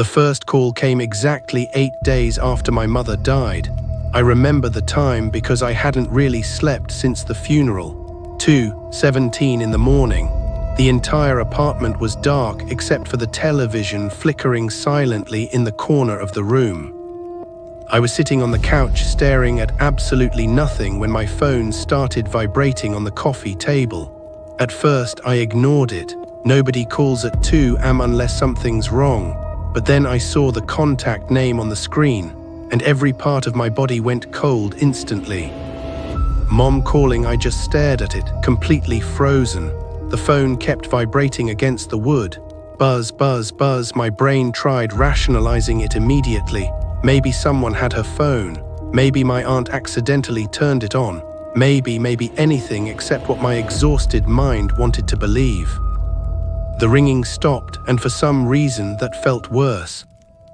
The first call came exactly 8 days after my mother died. I remember the time because I hadn't really slept since the funeral. 2:17 in the morning. The entire apartment was dark except for the television flickering silently in the corner of the room. I was sitting on the couch staring at absolutely nothing when my phone started vibrating on the coffee table. At first, I ignored it. Nobody calls at 2 am unless something's wrong. But then I saw the contact name on the screen, and every part of my body went cold instantly. Mom calling, I just stared at it, completely frozen. The phone kept vibrating against the wood. Buzz, buzz, buzz. My brain tried rationalizing it immediately. Maybe someone had her phone. Maybe my aunt accidentally turned it on. Maybe anything except what my exhausted mind wanted to believe. The ringing stopped, and for some reason that felt worse.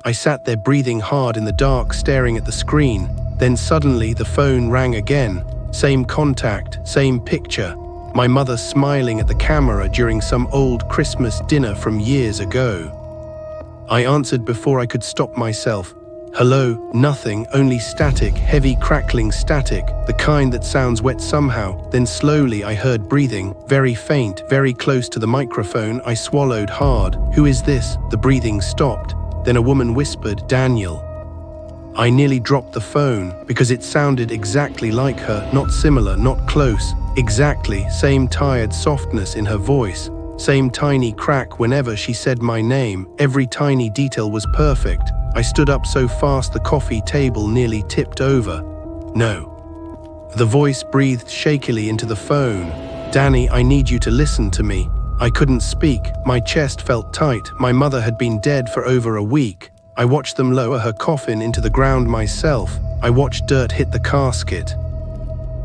I sat there breathing hard in the dark, staring at the screen. Then suddenly the phone rang again. Same contact, same picture. My mother smiling at the camera during some old Christmas dinner from years ago. I answered before I could stop myself. Hello, nothing, only static, heavy crackling static, the kind that sounds wet somehow. Then slowly I heard breathing, very faint, very close to the microphone. I swallowed hard. Who is this? The breathing stopped. Then a woman whispered, Daniel. I nearly dropped the phone because it sounded exactly like her, not similar, not close. Exactly, same tired softness in her voice. Same tiny crack whenever she said my name. Every tiny detail was perfect. I stood up so fast the coffee table nearly tipped over. No. The voice breathed shakily into the phone. Danny, I need you to listen to me. I couldn't speak. My chest felt tight. My mother had been dead for over a week. I watched them lower her coffin into the ground myself. I watched dirt hit the casket.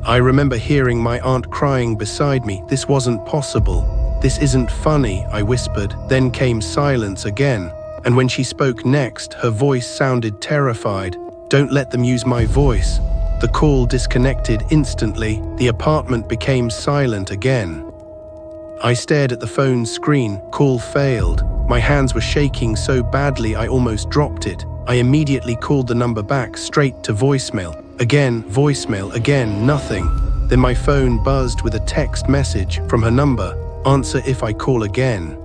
I remember hearing my aunt crying beside me. This wasn't possible. This isn't funny, I whispered. Then came silence again. And when she spoke next, her voice sounded terrified. Don't let them use my voice. The call disconnected instantly. The apartment became silent again. I stared at the phone screen. Call failed. My hands were shaking so badly I almost dropped it. I immediately called the number back straight to voicemail. Again, voicemail, again, nothing. Then my phone buzzed with a text message from her number. Answer if I call again.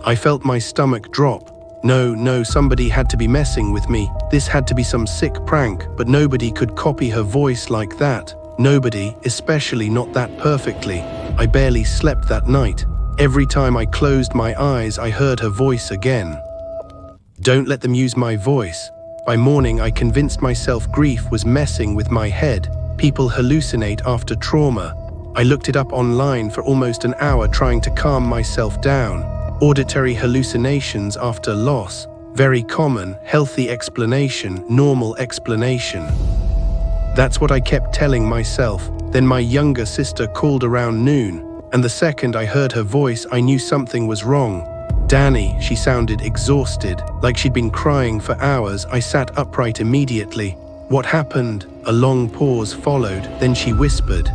I felt my stomach drop. No, somebody had to be messing with me. This had to be some sick prank, but nobody could copy her voice like that. Nobody, especially not that perfectly. I barely slept that night. Every time I closed my eyes, I heard her voice again. Don't let them use my voice. By morning, I convinced myself grief was messing with my head. People hallucinate after trauma. I looked it up online for almost an hour trying to calm myself down. Auditory hallucinations after loss. Very common, healthy explanation, normal explanation. That's what I kept telling myself. Then my younger sister called around noon, and the second I heard her voice, I knew something was wrong. Danny, she sounded exhausted, like she'd been crying for hours. I sat upright immediately. What happened? A long pause followed, then she whispered.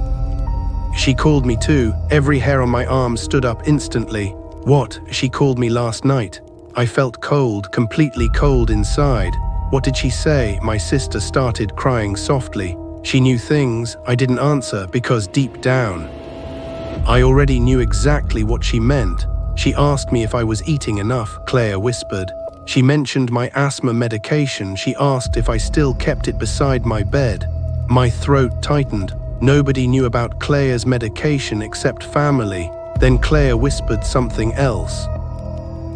She called me too. Every hair on my arm stood up instantly. What? She called me last night. I felt cold, completely cold inside. What did she say? My sister started crying softly. She knew things. I didn't answer because deep down, I already knew exactly what she meant. She asked me if I was eating enough, Claire whispered. She mentioned my asthma medication. She asked if I still kept it beside my bed. My throat tightened. Nobody knew about Claire's medication except family. Then Claire whispered something else.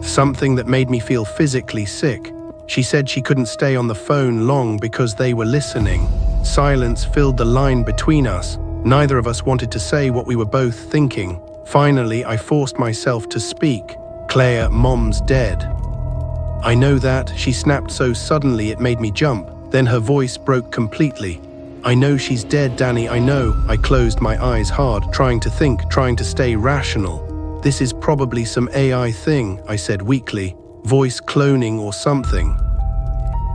Something that made me feel physically sick. She said she couldn't stay on the phone long because they were listening. Silence filled the line between us. Neither of us wanted to say what we were both thinking. Finally, I forced myself to speak. Claire, Mom's dead. I know that, she snapped so suddenly it made me jump. Then her voice broke completely. I know she's dead, Danny, I know. I closed my eyes hard, trying to think, trying to stay rational. This is probably some AI thing, I said weakly. Voice cloning or something.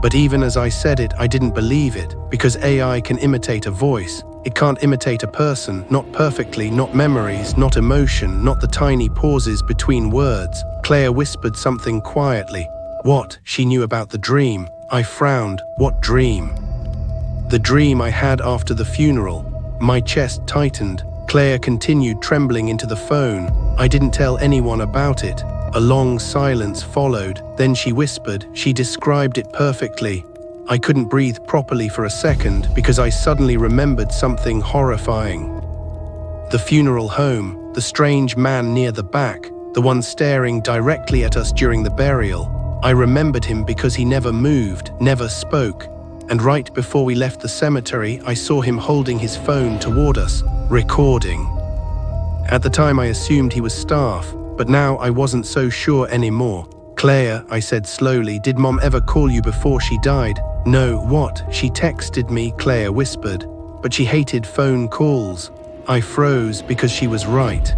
But even as I said it, I didn't believe it, because AI can imitate a voice. It can't imitate a person, not perfectly, not memories, not emotion, not the tiny pauses between words. Claire whispered something quietly. What? She knew about the dream. I frowned. What dream? The dream I had after the funeral. My chest tightened. Claire continued trembling into the phone. I didn't tell anyone about it. A long silence followed. Then she whispered. She described it perfectly. I couldn't breathe properly for a second because I suddenly remembered something horrifying. The funeral home, the strange man near the back, the one staring directly at us during the burial. I remembered him because he never moved, never spoke. And right before we left the cemetery, I saw him holding his phone toward us, recording. At the time I assumed he was staff, but now I wasn't so sure anymore. Claire, I said slowly, did Mom ever call you before she died? No, what? She texted me, Claire whispered, but she hated phone calls. I froze because she was right.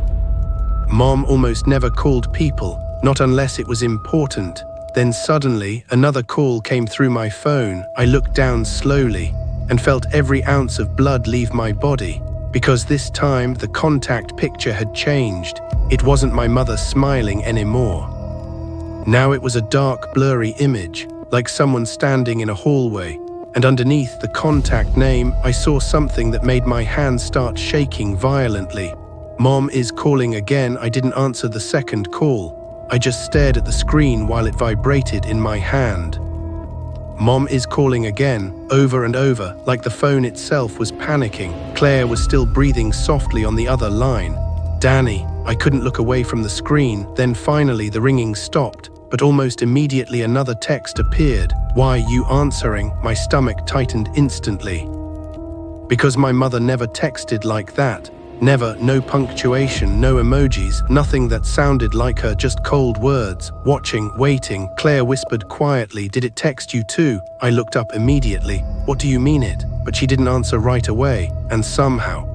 Mom almost never called people, not unless it was important. Then suddenly, another call came through my phone. I looked down slowly and felt every ounce of blood leave my body, because this time the contact picture had changed. It wasn't my mother smiling anymore. Now it was a dark, blurry image, like someone standing in a hallway, and underneath the contact name, I saw something that made my hand start shaking violently. Mom is calling again. I didn't answer the second call. I just stared at the screen while it vibrated in my hand. Mom is calling again, over and over, like the phone itself was panicking. Claire was still breathing softly on the other line. Danny, I couldn't look away from the screen. Then finally the ringing stopped, but almost immediately another text appeared. Why are you answering? My stomach tightened instantly. Because my mother never texted like that. Never, no punctuation, no emojis, nothing that sounded like her, just cold words. Watching, waiting. Claire whispered quietly, did it text you too? I looked up immediately. What do you mean it? But she didn't answer right away, and somehow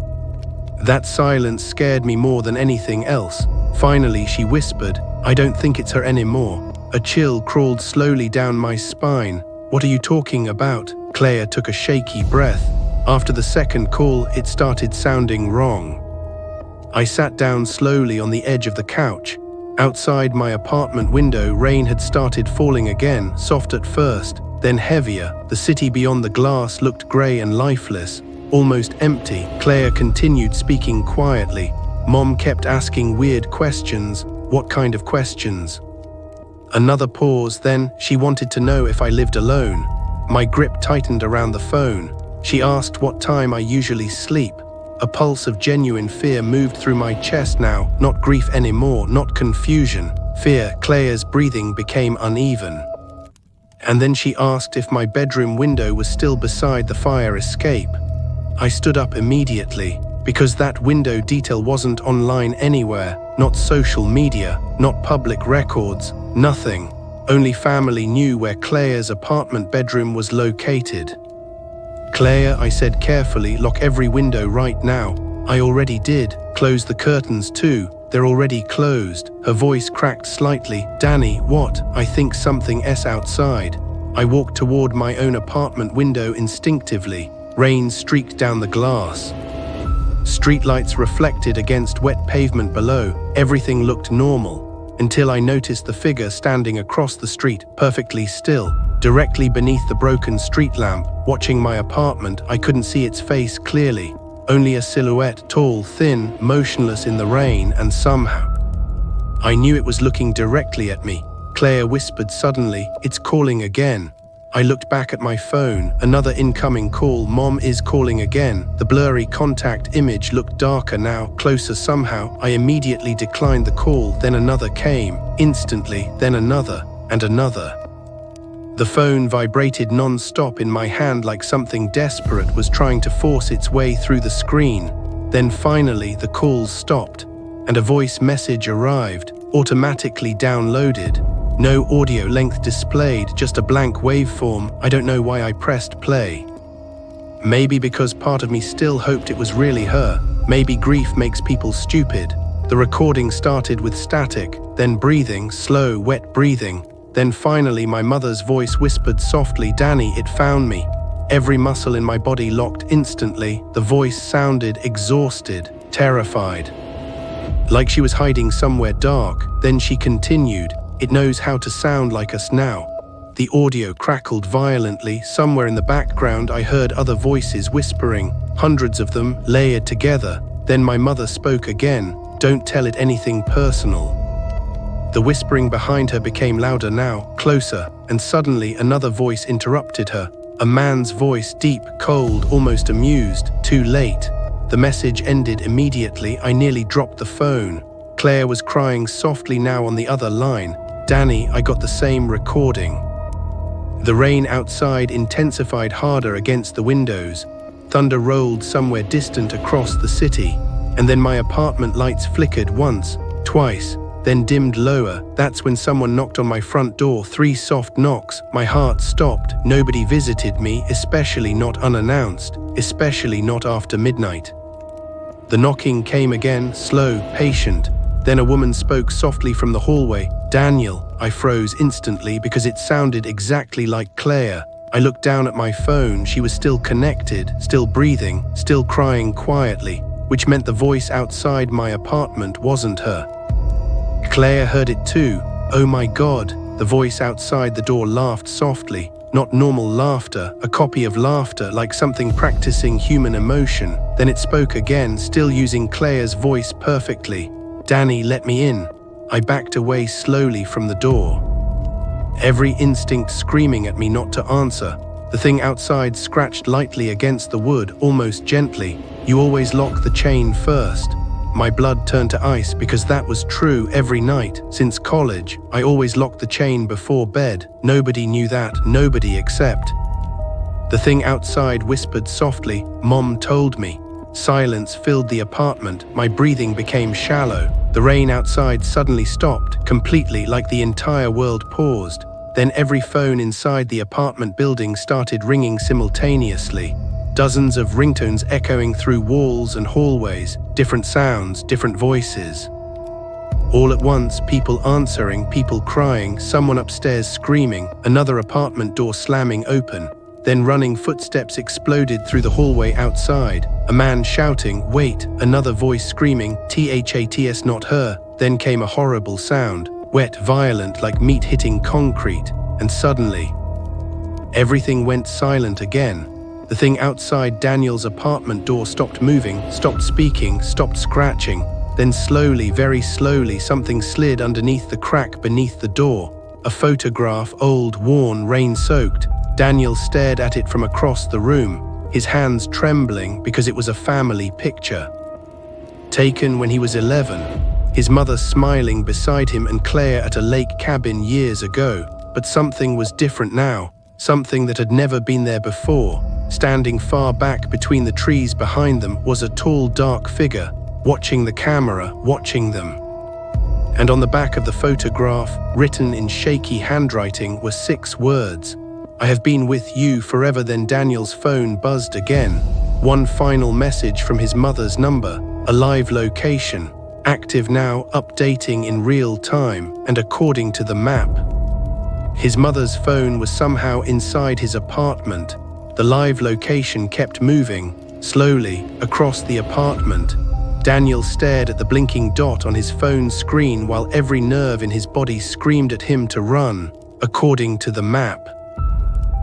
that silence scared me more than anything else. Finally she whispered, I don't think it's her anymore. A chill crawled slowly down my spine. What are you talking about? Claire took a shaky breath. After the second call, it started sounding wrong. I sat down slowly on the edge of the couch. Outside my apartment window, rain had started falling again, soft at first, then heavier. The city beyond the glass looked grey and lifeless, almost empty. Claire continued speaking quietly. Mom kept asking weird questions. What kind of questions? Another pause, then she wanted to know if I lived alone. My grip tightened around the phone. She asked what time I usually sleep. A pulse of genuine fear moved through my chest now, not grief anymore, not confusion. Fear. Claire's breathing became uneven. And then she asked if my bedroom window was still beside the fire escape. I stood up immediately, because that window detail wasn't online anywhere, not social media, not public records, nothing. Only family knew where Claire's apartment bedroom was located. Claire, I said carefully, lock every window right now. I already did. Close the curtains too. They're already closed. Her voice cracked slightly. Danny, what? I think something's outside. I walked toward my own apartment window instinctively. Rain streaked down the glass. Streetlights reflected against wet pavement below. Everything looked normal, until I noticed the figure standing across the street, perfectly still, directly beneath the broken street lamp. Watching my apartment, I couldn't see its face clearly, only a silhouette, tall, thin, motionless in the rain, and somehow I knew it was looking directly at me. Claire whispered suddenly, it's calling again. I looked back at my phone. Another incoming call. Mom is calling again. The blurry contact image looked darker now, closer somehow. I immediately declined the call. Then another came, instantly, then another, and another. The phone vibrated non-stop in my hand like something desperate was trying to force its way through the screen. Then finally the calls stopped, and a voice message arrived, automatically downloaded. No audio length displayed, just a blank waveform. I don't know why I pressed play. Maybe because part of me still hoped it was really her. Maybe grief makes people stupid. The recording started with static, then breathing, slow, wet breathing. Then finally my mother's voice whispered softly, Danny, it found me. Every muscle in my body locked instantly. The voice sounded exhausted, terrified, like she was hiding somewhere dark. Then she continued, it knows how to sound like us now. The audio crackled violently. Somewhere in the background, I heard other voices whispering, hundreds of them layered together. Then my mother spoke again. "Don't tell it anything personal." The whispering behind her became louder now, closer, and suddenly another voice interrupted her. A man's voice, deep, cold, almost amused. "Too late." The message ended immediately. I nearly dropped the phone. Claire was crying softly now on the other line. "Danny, I got the same recording." The rain outside intensified harder against the windows. Thunder rolled somewhere distant across the city. And then my apartment lights flickered once, twice, then dimmed lower. That's when someone knocked on my front door. 3 soft knocks. My heart stopped. Nobody visited me, especially not unannounced, especially not after midnight. The knocking came again, slow, patient. Then a woman spoke softly from the hallway. "Daniel." I froze instantly because it sounded exactly like Claire. I looked down at my phone. She was still connected, still breathing, still crying quietly, which meant the voice outside my apartment wasn't her. Claire heard it too. "Oh my God." The voice outside the door laughed softly. Not normal laughter, a copy of laughter, like something practicing human emotion. Then it spoke again, still using Claire's voice perfectly. "Danny, let me in." I backed away slowly from the door, every instinct screaming at me not to answer. The thing outside scratched lightly against the wood, almost gently. "You always lock the chain first." My blood turned to ice because that was true every night. Since college, I always locked the chain before bed. Nobody knew that, nobody except. The thing outside whispered softly, "Mom told me." Silence filled the apartment. My breathing became shallow. The rain outside suddenly stopped, completely, like the entire world paused. Then every phone inside the apartment building started ringing simultaneously. Dozens of ringtones echoing through walls and hallways, different sounds, different voices. All at once, people answering, people crying, someone upstairs screaming, another apartment door slamming open. Then running footsteps exploded through the hallway outside. A man shouting, "Wait!" Another voice screaming, "That's not her." Then came a horrible sound, wet, violent, like meat hitting concrete. And suddenly, everything went silent again. The thing outside Daniel's apartment door stopped moving, stopped speaking, stopped scratching. Then slowly, very slowly, something slid underneath the crack beneath the door. A photograph, old, worn, rain-soaked. Daniel stared at it from across the room, his hands trembling because it was a family picture. Taken when he was 11, his mother smiling beside him and Claire at a lake cabin years ago. But something was different now, something that had never been there before. Standing far back between the trees behind them was a tall, dark figure, watching the camera, watching them. And on the back of the photograph, written in shaky handwriting, were 6 words. "I have been with you forever." Then Daniel's phone buzzed again. One final message from his mother's number, a live location, active now, updating in real time, and according to the map. His mother's phone was somehow inside his apartment. The live location kept moving, slowly, across the apartment. Daniel stared at the blinking dot on his phone screen while every nerve in his body screamed at him to run, according to the map.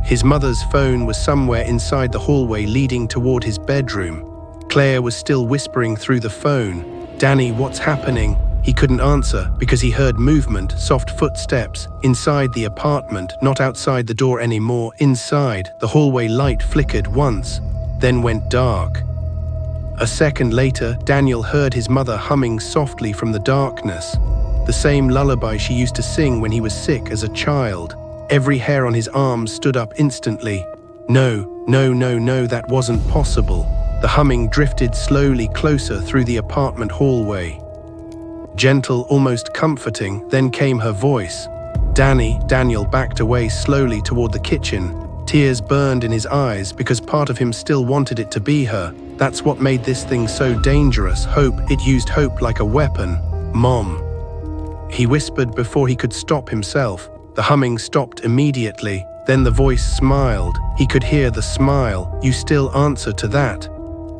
His mother's phone was somewhere inside the hallway leading toward his bedroom. Claire was still whispering through the phone, "Danny, what's happening?" He couldn't answer because he heard movement, soft footsteps, inside the apartment, not outside the door anymore, inside. The hallway light flickered once, then went dark. A second later, Daniel heard his mother humming softly from the darkness, the same lullaby she used to sing when he was sick as a child. Every hair on his arms stood up instantly. No, that wasn't possible. The humming drifted slowly closer through the apartment hallway. Gentle, almost comforting, then came her voice. "Danny." Daniel backed away slowly toward the kitchen. Tears burned in his eyes because part of him still wanted it to be her. That's what made this thing so dangerous. Hope. It used hope like a weapon. "Mom," he whispered before he could stop himself. The humming stopped immediately. Then the voice smiled. He could hear the smile. "You still answer to that."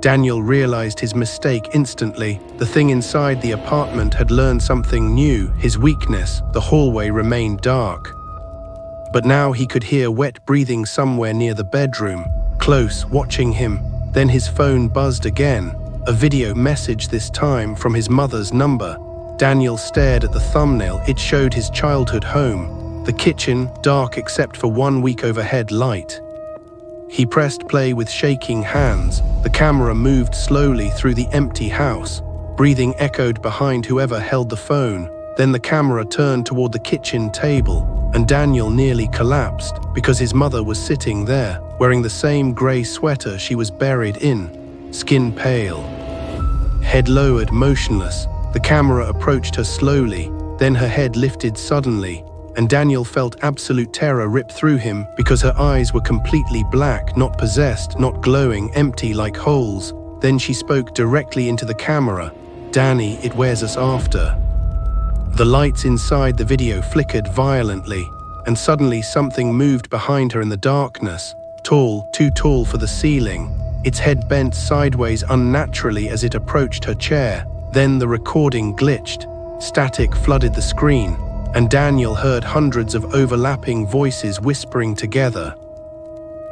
Daniel realized his mistake instantly. The thing inside the apartment had learned something new, his weakness. The hallway remained dark. But now he could hear wet breathing somewhere near the bedroom, close, watching him. Then his phone buzzed again, a video message this time from his mother's number. Daniel stared at the thumbnail. It showed his childhood home, the kitchen, dark except for one weak overhead light. He pressed play with shaking hands. The camera moved slowly through the empty house. Breathing echoed behind whoever held the phone. Then the camera turned toward the kitchen table, and Daniel nearly collapsed because his mother was sitting there, wearing the same grey sweater she was buried in, skin pale. Head lowered, motionless. The camera approached her slowly, then her head lifted suddenly, and Daniel felt absolute terror rip through him because her eyes were completely black, not possessed, not glowing, empty like holes. Then she spoke directly into the camera. "Danny, it wears us after." The lights inside the video flickered violently, and suddenly something moved behind her in the darkness, tall, too tall for the ceiling. Its head bent sideways unnaturally as it approached her chair. Then the recording glitched. Static flooded the screen, and Daniel heard hundreds of overlapping voices whispering together.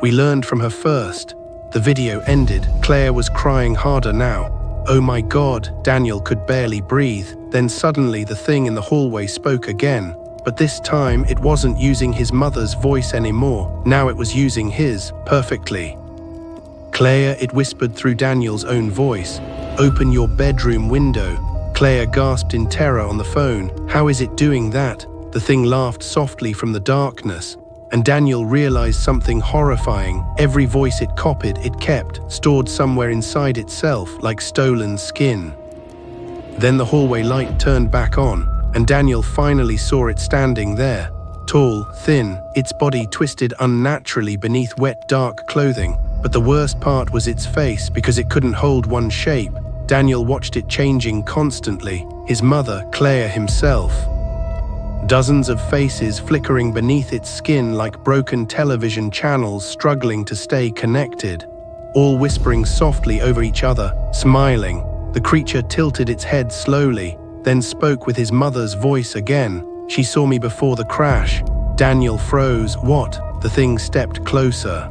"We learned from her first." The video ended. Claire was crying harder now. "Oh my God," Daniel could barely breathe. Then suddenly the thing in the hallway spoke again, but this time it wasn't using his mother's voice anymore. Now it was using his, perfectly. "Claire," it whispered through Daniel's own voice. "Open your bedroom window." Claire gasped in terror on the phone. "How is it doing that?" The thing laughed softly from the darkness, and Daniel realized something horrifying. Every voice it copied, it kept, stored somewhere inside itself, like stolen skin. Then the hallway light turned back on, and Daniel finally saw it standing there. Tall, thin, its body twisted unnaturally beneath wet, dark clothing. But the worst part was its face, because it couldn't hold one shape. Daniel watched it changing constantly. His mother, Claire himself. Dozens of faces flickering beneath its skin like broken television channels struggling to stay connected. All whispering softly over each other, smiling. The creature tilted its head slowly, then spoke with his mother's voice again. "She saw me before the crash." Daniel froze. "What?" The thing stepped closer.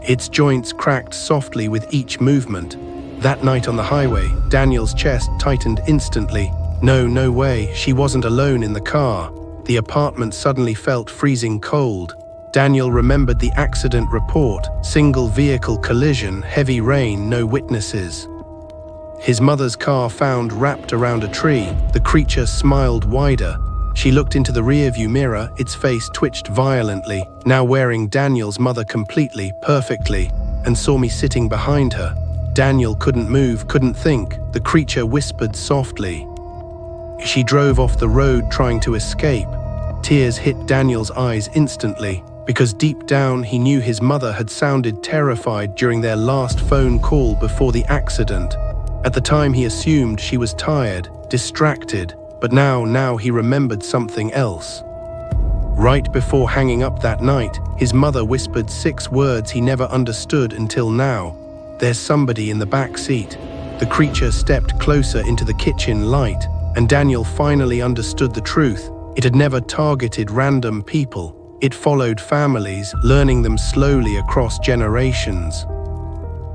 Its joints cracked softly with each movement. That night on the highway, Daniel's chest tightened instantly. No way, she wasn't alone in the car. The apartment suddenly felt freezing cold. Daniel remembered the accident report, single vehicle collision, heavy rain, no witnesses. His mother's car found wrapped around a tree. The creature smiled wider. She looked into the rearview mirror, its face twitched violently, now wearing Daniel's mother completely, perfectly, and saw me sitting behind her. Daniel couldn't move, couldn't think. The creature whispered softly. She drove off the road trying to escape. Tears hit Daniel's eyes instantly, because deep down he knew his mother had sounded terrified during their last phone call before the accident. At the time he assumed she was tired, distracted, but now he remembered something else. Right before hanging up that night, his mother whispered 6 words he never understood until now. "There's somebody in the back seat." The creature stepped closer into the kitchen light, and Daniel finally understood the truth. It had never targeted random people. It followed families, learning them slowly across generations.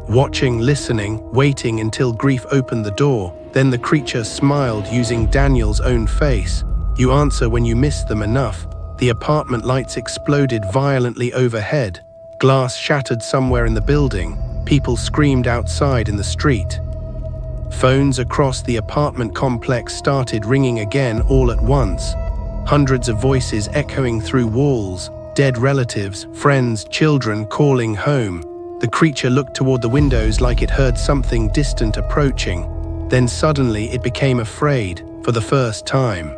Watching, listening, waiting until grief opened the door. Then the creature smiled using Daniel's own face. "You answer when you miss them enough." The apartment lights exploded violently overhead. Glass shattered somewhere in the building. People screamed outside in the street. Phones across the apartment complex started ringing again all at once. Hundreds of voices echoing through walls. Dead relatives, friends, children calling home. The creature looked toward the windows like it heard something distant approaching. Then suddenly it became afraid, for the first time.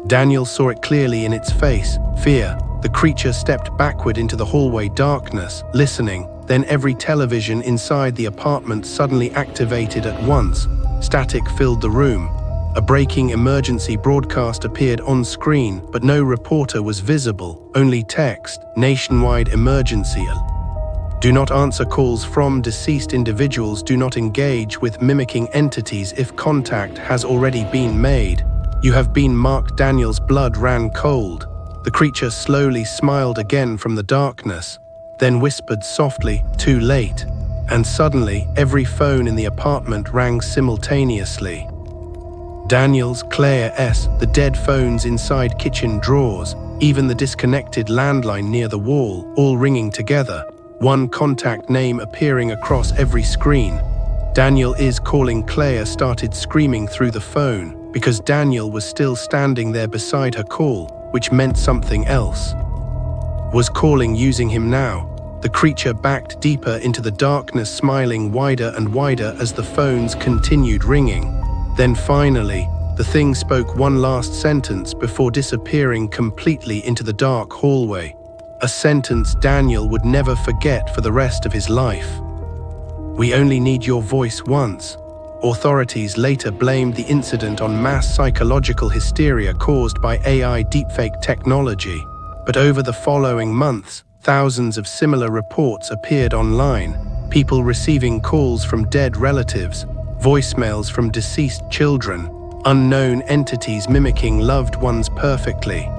Daniel saw it clearly in its face, fear. The creature stepped backward into the hallway darkness, listening. Then every television inside the apartment suddenly activated at once. Static filled the room. A breaking emergency broadcast appeared on screen, but no reporter was visible, only text, "Nationwide emergency. Do not answer calls from deceased individuals. Do not engage with mimicking entities if contact has already been made. You have been marked." Daniel's blood ran cold. The creature slowly smiled again from the darkness, then whispered softly, "Too late." And suddenly, every phone in the apartment rang simultaneously. Daniel's, Claire's, the dead phones inside kitchen drawers, even the disconnected landline near the wall, all ringing together, one contact name appearing across every screen. Daniel is calling. Claire started screaming through the phone because Daniel was still standing there beside her call, which meant something else was calling using him now. The creature backed deeper into the darkness, smiling wider and wider as the phones continued ringing. Then finally, the thing spoke one last sentence before disappearing completely into the dark hallway. A sentence Daniel would never forget for the rest of his life. "We only need your voice once." Authorities later blamed the incident on mass psychological hysteria caused by AI deepfake technology. But over the following months, thousands of similar reports appeared online, people receiving calls from dead relatives, voicemails from deceased children, unknown entities mimicking loved ones perfectly.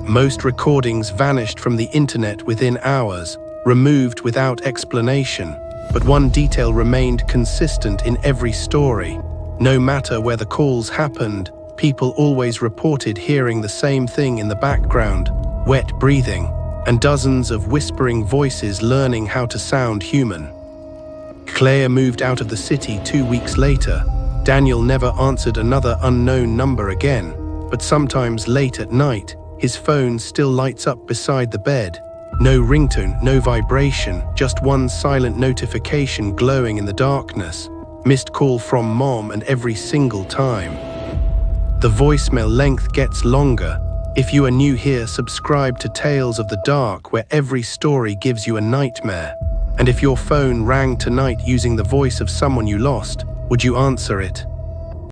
Most recordings vanished from the internet within hours, removed without explanation, but one detail remained consistent in every story. No matter where the calls happened, people always reported hearing the same thing in the background: wet breathing, and dozens of whispering voices learning how to sound human. Claire moved out of the city 2 weeks later. Daniel never answered another unknown number again, but sometimes late at night, his phone still lights up beside the bed. No ringtone, no vibration, just one silent notification glowing in the darkness. Missed call from mom, and every single time. The voicemail length gets longer. If you are new here, subscribe to Tales of the Dark, where every story gives you a nightmare. And if your phone rang tonight using the voice of someone you lost, would you answer it?